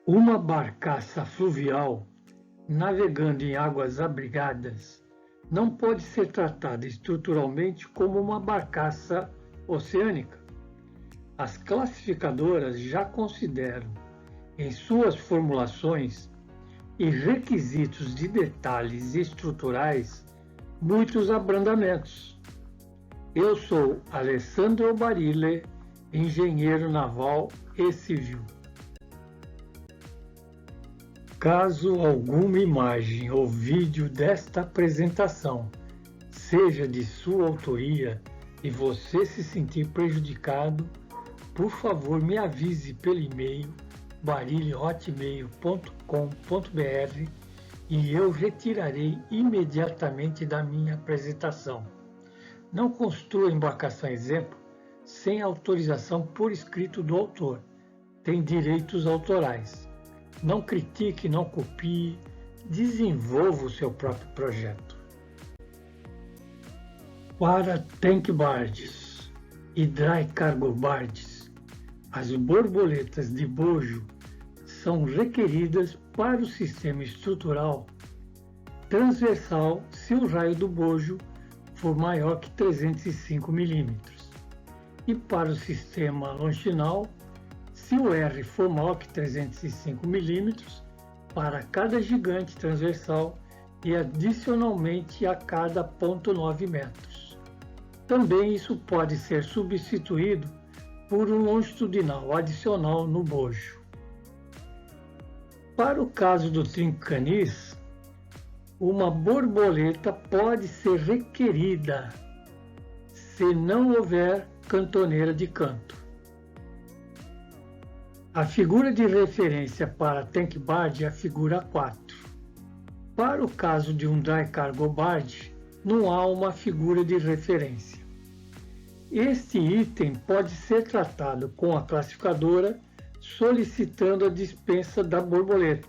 Uma barcaça fluvial navegando em águas abrigadas não pode ser tratada estruturalmente como uma barcaça oceânica. As classificadoras já consideram, em suas formulações e requisitos de detalhes estruturais, muitos abrandamentos. Eu sou Alessandro Barile, engenheiro naval e civil. Caso alguma imagem ou vídeo desta apresentação seja de sua autoria e você se sentir prejudicado, por favor me avise pelo e-mail barile@hotmail.com.br e eu retirarei imediatamente da minha apresentação. Não construa embarcação exemplo sem autorização por escrito do autor. Tem direitos autorais. Não critique, não copie, desenvolva o seu próprio projeto. Para tank barges e dry cargo barges, as borboletas de bojo são requeridas para o sistema estrutural transversal se o raio do bojo for maior que 305 mm e para o sistema longitudinal se o R for maior que 305 mm para cada gigante transversal e adicionalmente a cada 0,9 metros. Também isso pode ser substituído por um longitudinal adicional no bojo. Para o caso do trinco-canis, uma borboleta pode ser requerida se não houver cantoneira de canto. A figura de referência para tank barge é a figura 4. Para o caso de um dry cargo barge, não há uma figura de referência. Este item pode ser tratado com a classificadora solicitando a dispensa da borboleta,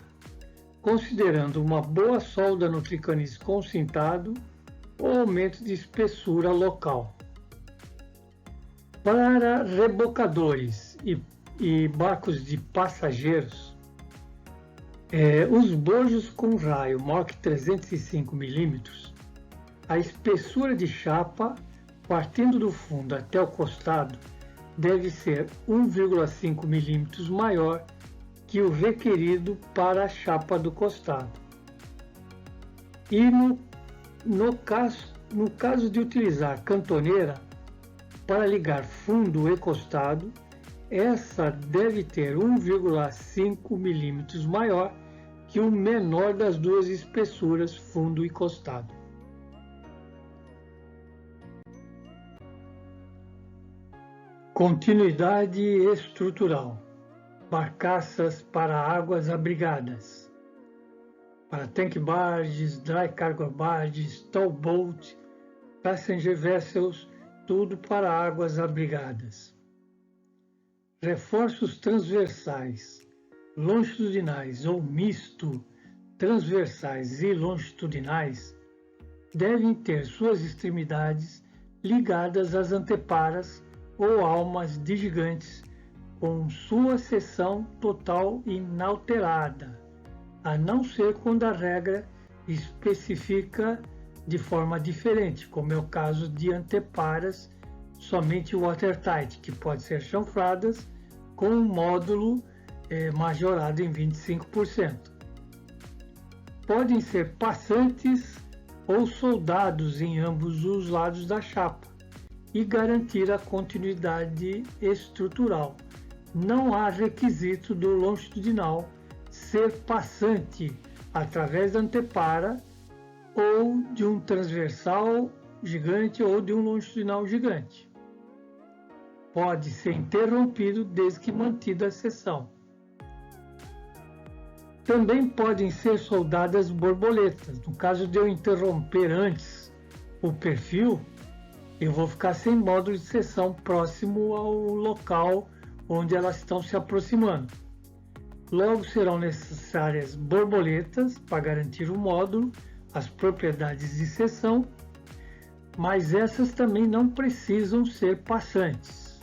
considerando uma boa solda no tricanis concintado ou aumento de espessura local. Para rebocadores e barcos de passageiros, os bojos com raio maior que 305 mm, a espessura de chapa, partindo do fundo até o costado, deve ser 1,5 mm maior que o requerido para a chapa do costado. E no caso de utilizar cantoneira para ligar fundo e costado, essa deve ter 1,5 mm maior que o menor das duas espessuras, fundo e costado. Continuidade estrutural. Barcaças para águas abrigadas. Para tank barges, dry cargo barges, towboat, passenger vessels, tudo para águas abrigadas. Reforços transversais, longitudinais ou misto, transversais e longitudinais, devem ter suas extremidades ligadas às anteparas ou almas de gigantes, com sua seção total inalterada, a não ser quando a regra especifica de forma diferente, como é o caso de anteparas somente watertight, que pode ser chanfradas com um módulo majorado em 25%. Podem ser passantes ou soldados em ambos os lados da chapa e garantir a continuidade estrutural. Não há requisito do longitudinal ser passante através da antepara ou de um transversal gigante ou de um longitudinal gigante. Pode ser interrompido desde que mantida a seção. Também podem ser soldadas borboletas. No caso de eu interromper antes o perfil, eu vou ficar sem módulo de seção próximo ao local onde elas estão se aproximando. Logo serão necessárias borboletas para garantir o módulo, as propriedades de seção, mas essas também não precisam ser passantes.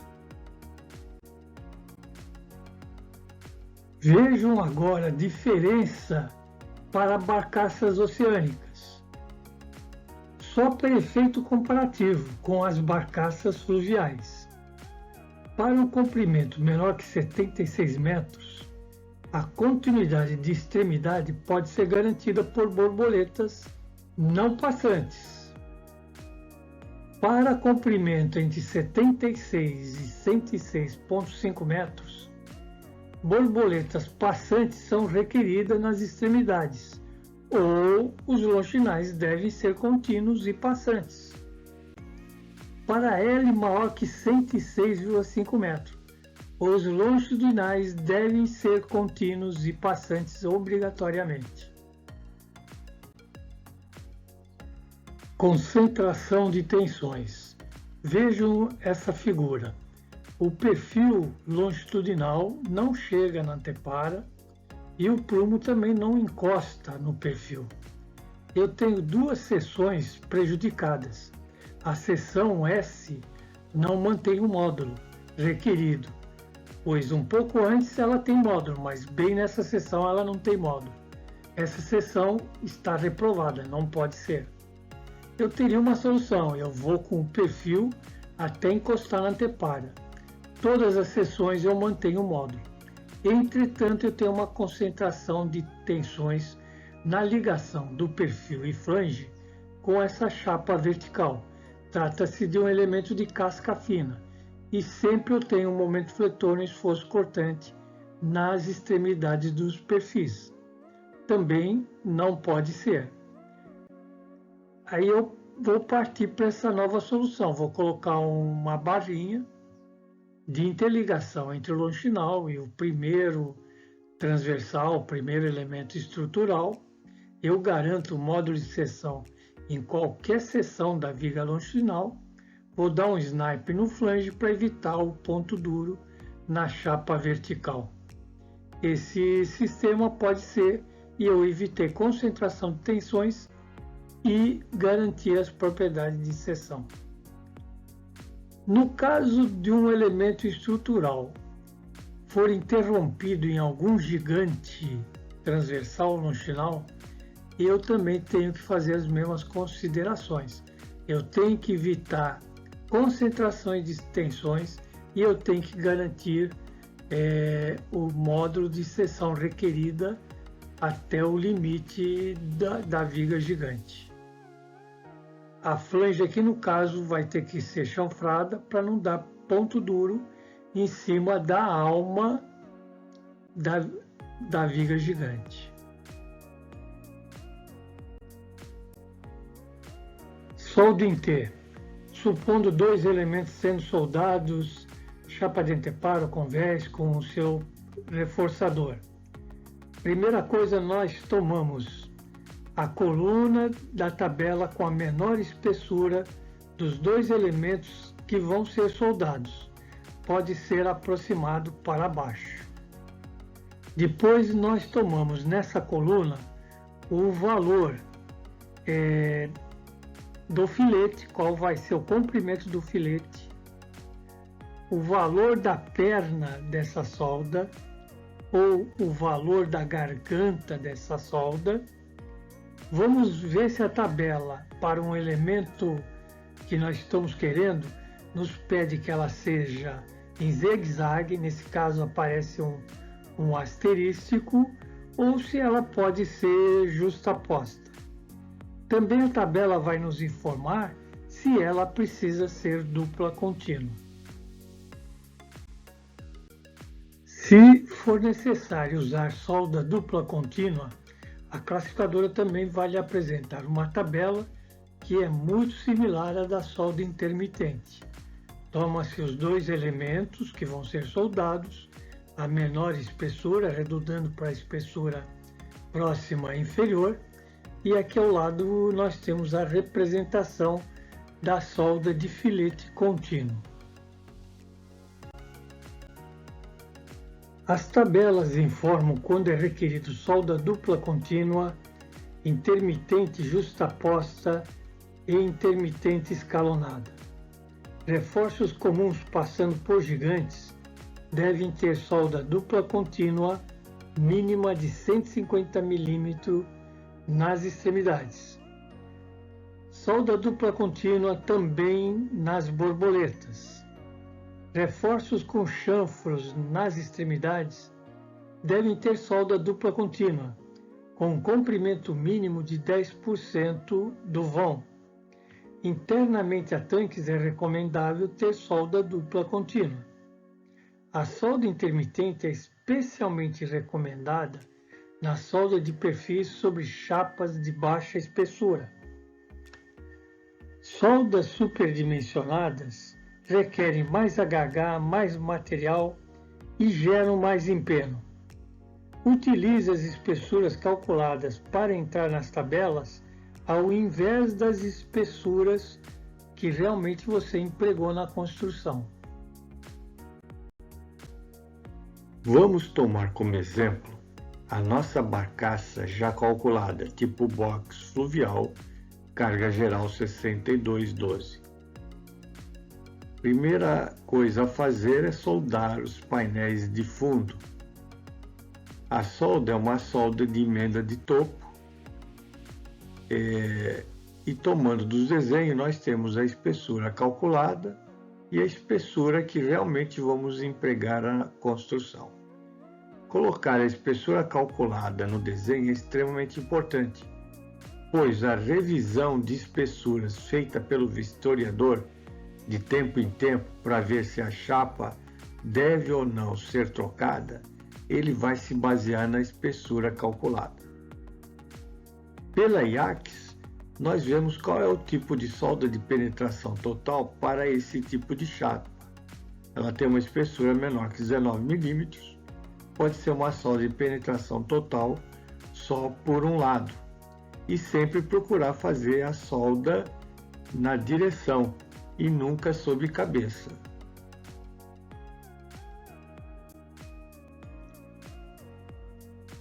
Vejam agora a diferença para barcaças oceânicas. Só para efeito comparativo com as barcaças fluviais. Para um comprimento menor que 76 metros, a continuidade de extremidade pode ser garantida por borboletas não passantes. Para comprimento entre 76 e 106,5 metros, borboletas passantes são requeridas nas extremidades, ou os longitudinais devem ser contínuos e passantes. Para L maior que 106,5 metros, os longitudinais devem ser contínuos e passantes obrigatoriamente. Concentração de tensões. Vejam essa figura. O perfil longitudinal não chega na antepara e o prumo também não encosta no perfil. Eu tenho duas seções prejudicadas. A seção S não mantém o módulo requerido, pois um pouco antes ela tem módulo, mas bem nessa seção ela não tem módulo. Essa seção está reprovada, não pode ser. Eu teria uma solução, eu vou com o perfil até encostar na antepara. Todas as seções eu mantenho o módulo. Entretanto, eu tenho uma concentração de tensões na ligação do perfil e flange com essa chapa vertical. Trata-se de um elemento de casca fina e sempre eu tenho um momento fletor no esforço cortante nas extremidades dos perfis. Também não pode ser. Aí eu vou partir para essa nova solução. Vou colocar uma barrinha de interligação entre o longitudinal e o primeiro transversal, o primeiro elemento estrutural. Eu garanto o módulo de seção em qualquer seção da viga longitudinal. Vou dar um snipe no flange para evitar o ponto duro na chapa vertical. Esse sistema pode ser, e eu evitei concentração de tensões e garantir as propriedades de seção. No caso de um elemento estrutural for interrompido em algum gigante transversal longitudinal, eu também tenho que fazer as mesmas considerações. Eu tenho que evitar concentrações de tensões e eu tenho que garantir o módulo de seção requerida até o limite da viga gigante. A flange aqui no caso vai ter que ser chanfrada para não dar ponto duro em cima da alma da viga gigante. Soldo em T. Supondo dois elementos sendo soldados, chapa de anteparo convés com o seu reforçador. Primeira coisa, nós tomamos a coluna da tabela com a menor espessura dos dois elementos que vão ser soldados. Pode ser aproximado para baixo. Depois nós tomamos nessa coluna o valor do filete, qual vai ser o comprimento do filete, o valor da perna dessa solda ou o valor da garganta dessa solda. Vamos ver se a tabela para um elemento que nós estamos querendo nos pede que ela seja em zigue-zague, nesse caso aparece um asterístico, ou se ela pode ser justaposta. Também a tabela vai nos informar se ela precisa ser dupla contínua. Se for necessário usar solda dupla contínua, a classificadora também vai lhe apresentar uma tabela que é muito similar à da solda intermitente. Toma-se os dois elementos que vão ser soldados, a menor espessura, arredondando para a espessura próxima e inferior, e aqui ao lado nós temos a representação da solda de filete contínuo. As tabelas informam quando é requerido solda dupla contínua, intermitente justaposta e intermitente escalonada. Reforços comuns passando por gigantes devem ter solda dupla contínua mínima de 150 mm nas extremidades. Solda dupla contínua também nas borboletas. Reforços com chanfros nas extremidades devem ter solda dupla contínua, com um comprimento mínimo de 10% do vão. Internamente a tanques é recomendável ter solda dupla contínua. A solda intermitente é especialmente recomendada na solda de perfis sobre chapas de baixa espessura. Soldas superdimensionadas requerem mais HH, mais material e geram mais empenho. Utilize as espessuras calculadas para entrar nas tabelas ao invés das espessuras que realmente você empregou na construção. Vamos tomar como exemplo a nossa barcaça já calculada, tipo box fluvial, carga geral 6212. Primeira coisa a fazer é soldar os painéis de fundo. A solda é uma solda de emenda de topo. E tomando dos desenhos, nós temos a espessura calculada e a espessura que realmente vamos empregar na construção. Colocar a espessura calculada no desenho é extremamente importante, pois a revisão de espessuras feita pelo vistoriador de tempo em tempo para ver se a chapa deve ou não ser trocada, ele vai se basear na espessura calculada. Pela IACS, nós vemos qual é o tipo de solda de penetração total para esse tipo de chapa. Ela tem uma espessura menor que 19 mm, pode ser uma solda de penetração total só por um lado, e sempre procurar fazer a solda na direção e nunca sobre cabeça.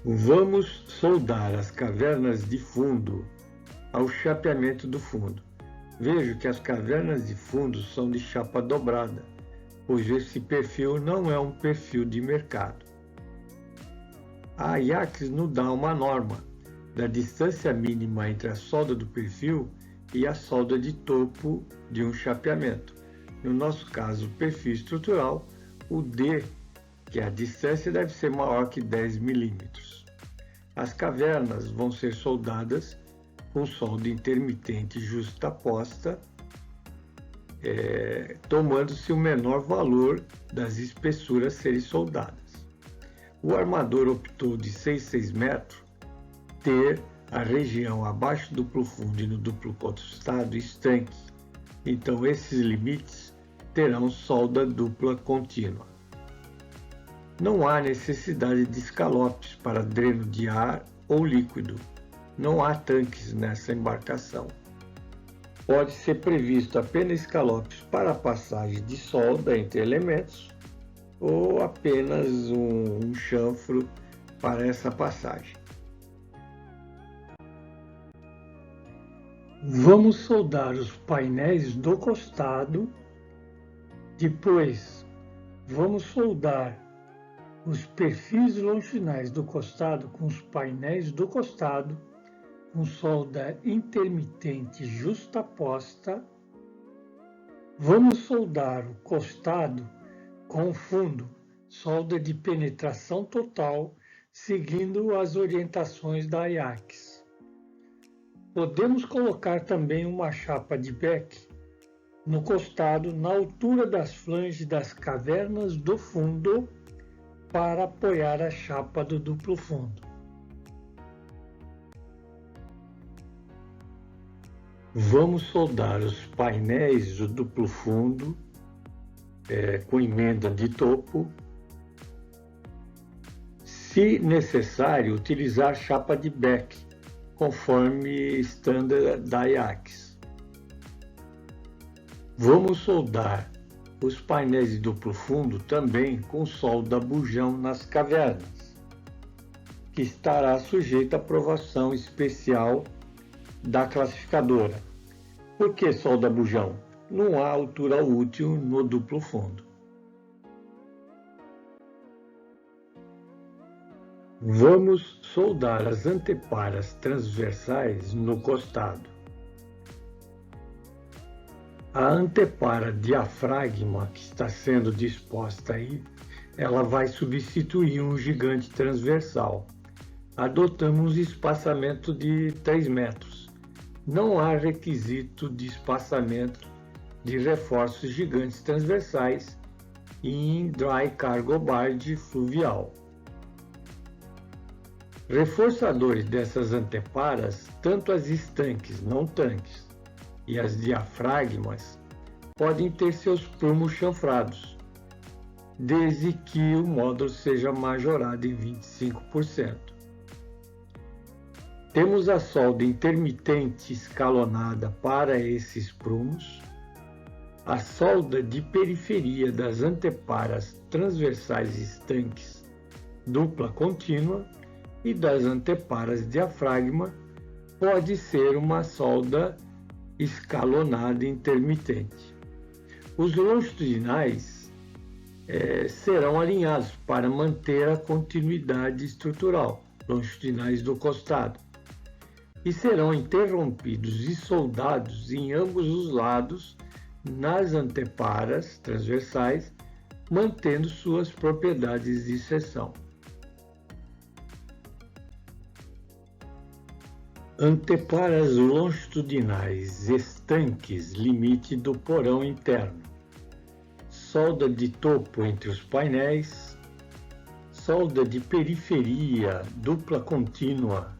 Vamos soldar as cavernas de fundo ao chapeamento do fundo. Vejo que as cavernas de fundo são de chapa dobrada, pois esse perfil não é um perfil de mercado. A IACS nos dá uma norma da distância mínima entre a solda do perfil e a solda de topo de um chapeamento. No nosso caso, o perfil estrutural, o D, que a distância deve ser maior que 10 mm. As cavernas vão ser soldadas com solda intermitente justaposta, tomando-se o menor valor das espessuras serem soldadas. O armador optou de 6,6 metros ter a região abaixo do duplo fundo e no duplo costado estanque, então esses limites terão solda dupla contínua. Não há necessidade de escalopes para dreno de ar ou líquido. Não há tanques nessa embarcação. Pode ser previsto apenas escalopes para a passagem de solda entre elementos ou apenas um chanfro para essa passagem. Vamos soldar os painéis do costado, depois vamos soldar os perfis longitudinais do costado com os painéis do costado, com solda intermitente justaposta. Vamos soldar o costado com o fundo, solda de penetração total, seguindo as orientações da IACS. Podemos colocar também uma chapa de beck no costado, na altura das flanges das cavernas do fundo, para apoiar a chapa do duplo fundo. Vamos soldar os painéis do duplo fundo com emenda de topo. Se necessário, utilizar chapa de beck, conforme standard da IACS. Vamos soldar os painéis de duplo fundo também com solda bujão nas cavernas, que estará sujeita à aprovação especial da classificadora. Por que solda bujão? Não há altura útil no duplo fundo. Vamos soldar as anteparas transversais no costado. A antepara diafragma que está sendo disposta aí, ela vai substituir um gigante transversal. Adotamos espaçamento de 3 metros. Não há requisito de espaçamento de reforços gigantes transversais em dry cargo barge fluvial. Reforçadores dessas anteparas, tanto as estanques, não tanques, e as diafragmas, podem ter seus prumos chanfrados, desde que o módulo seja majorado em 25%. Temos a solda intermitente escalonada para esses prumos, a solda de periferia das anteparas transversais estanques dupla contínua e das anteparas diafragma pode ser uma solda escalonada intermitente. Os longitudinais serão alinhados para manter a continuidade estrutural, longitudinais do costado, e serão interrompidos e soldados em ambos os lados nas anteparas transversais, mantendo suas propriedades de seção. Anteparas longitudinais estanques limite do porão interno. Solda de topo entre os painéis. Solda de periferia dupla contínua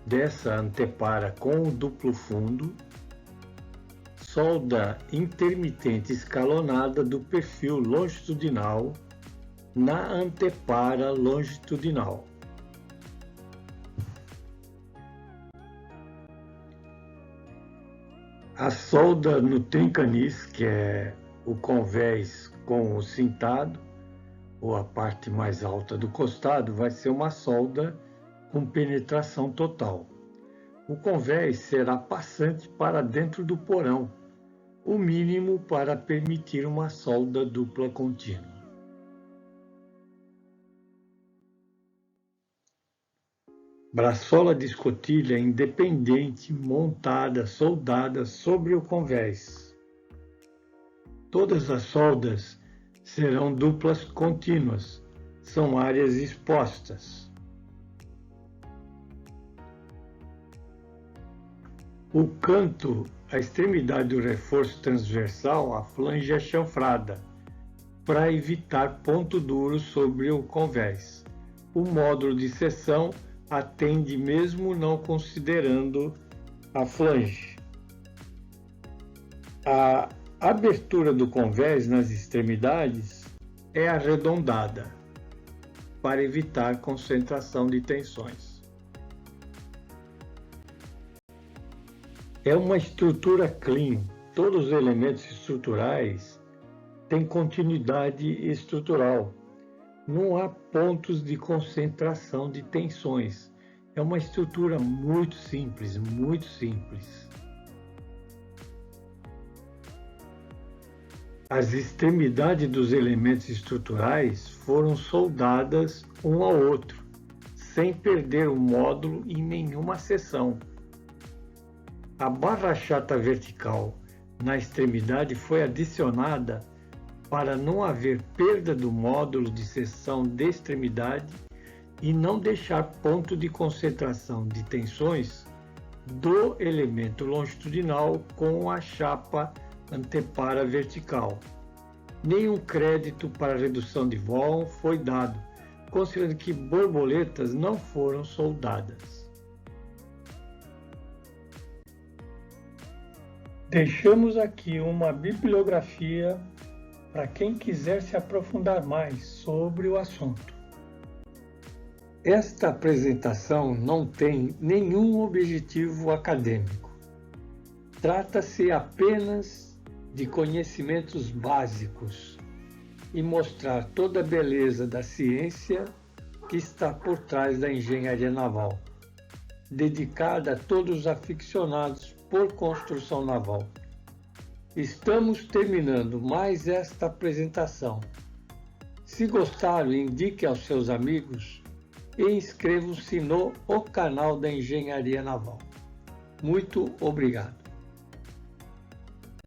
dessa antepara com o duplo fundo. Solda intermitente escalonada do perfil longitudinal na antepara longitudinal. A solda no trincanis, que é o convés com o cintado, ou a parte mais alta do costado, vai ser uma solda com penetração total. O convés será passante para dentro do porão, o mínimo para permitir uma solda dupla contínua. Braçola de escotilha independente montada, soldada sobre o convés. Todas as soldas serão duplas contínuas, são áreas expostas. O canto, a extremidade do reforço transversal, a flange é chanfrada, para evitar ponto duro sobre o convés. O módulo de seção atende mesmo não considerando a flange. A abertura do convés nas extremidades é arredondada, para evitar concentração de tensões. É uma estrutura clean. Todos os elementos estruturais têm continuidade estrutural. Não há pontos de concentração de tensões. É uma estrutura muito simples, muito simples. As extremidades dos elementos estruturais foram soldadas um ao outro, sem perder o módulo em nenhuma seção. A barra chata vertical na extremidade foi adicionada para não haver perda do módulo de seção de extremidade e não deixar ponto de concentração de tensões do elemento longitudinal com a chapa antepara vertical. Nenhum crédito para redução de vão foi dado, considerando que borboletas não foram soldadas. Deixamos aqui uma bibliografia para quem quiser se aprofundar mais sobre o assunto. Esta apresentação não tem nenhum objetivo acadêmico. Trata-se apenas de conhecimentos básicos e mostrar toda a beleza da ciência que está por trás da engenharia naval, dedicada a todos os aficionados por construção naval. Estamos terminando mais esta apresentação. Se gostaram, indique aos seus amigos e inscrevam-se no canal da Engenharia Naval. Muito obrigado.